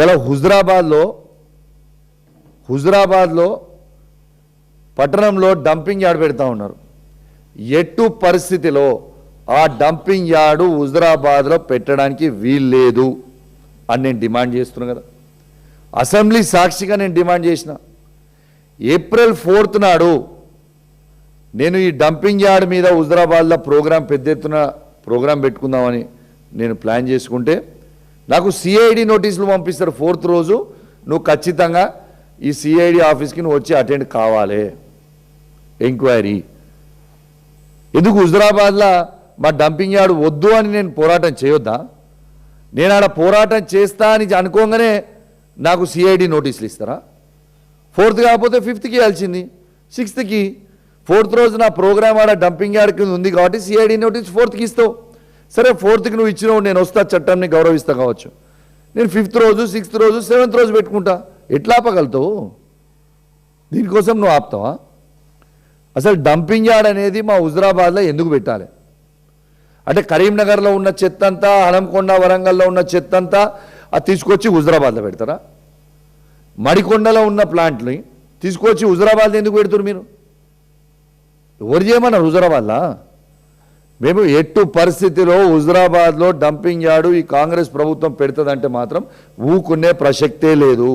ఇలా హుజురాబాద్లో పట్టణంలో dumping yard పెడతా ఉన్నారు. ఎట్టు పరిస్థితిలో ఆ డంపింగ్ యార్డు హుజురాబాద్లో పెట్టడానికి వీల్లేదు అని నేను డిమాండ్ చేస్తున్నా కదా. అసెంబ్లీ సాక్షిగా నేను డిమాండ్ చేసిన. ఏప్రిల్ 4th నాడు నేను ఈ డంపింగ్ యార్డ్ మీద హుజురాబాద్లో పెద్ద ఎత్తున ప్రోగ్రాం పెట్టుకుందామని నేను ప్లాన్ చేసుకుంటే నాకు సిఐడి నోటీసులు పంపిస్తారు. 4th రోజు నువ్వు ఖచ్చితంగా ఈ సిఐడి ఆఫీస్కి నువ్వు వచ్చి అటెండ్ కావాలి ఎంక్వైరీ. ఎందుకు హుజురాబాద్లో మా డంపింగ్ యార్డ్ వద్దు అని నేను పోరాటం చేయొద్దా? నేను ఆడ పోరాటం చేస్తా అని అనుకోగానే నాకు సిఐడి నోటీసులు ఇస్తారా? 4th కాకపోతే 5th ఇవ్వాల్సింది, 6th. 4th రోజు నా ప్రోగ్రామ్ ఆడ డంపింగ్ యార్డ్ కింద ఉంది కాబట్టి సిఐడి నోటీస్ 4th ఇస్తావు. సరే 4th నువ్వు ఇచ్చినావు, నేను వస్తా, చట్టాన్ని గౌరవిస్తా కావచ్చు. నేను 5th రోజు, 6th రోజు, 7th రోజు పెట్టుకుంటా. ఎట్లా ఆపగలుగుతావు? దీనికోసం నువ్వు ఆపుతావా? అసలు డంపింగ్ యార్డ్ అనేది మా హుజురాబాద్లో ఎందుకు పెట్టాలి అంటే కరీంనగర్లో ఉన్న చెత్త అంతా, హనంకొండ వరంగల్లో ఉన్న చెత్త అంతా అది తీసుకొచ్చి హుజురాబాద్లో పెడతారా? మడికొండలో ఉన్న ప్లాంట్ని తీసుకొచ్చి హుజురాబాద్లో ఎందుకు పెడుతున్నారు మీరు? ఎవరు చేయమన్నారు హుజురాబాద్లో? మేము ఎట్టు పరిస్థితిలో హుజురాబాద్లో డంపింగ్ యార్డు ఈ కాంగ్రెస్ ప్రభుత్వం పెడుతుందంటే మాత్రం ఊకునే ప్రసక్తే లేదు.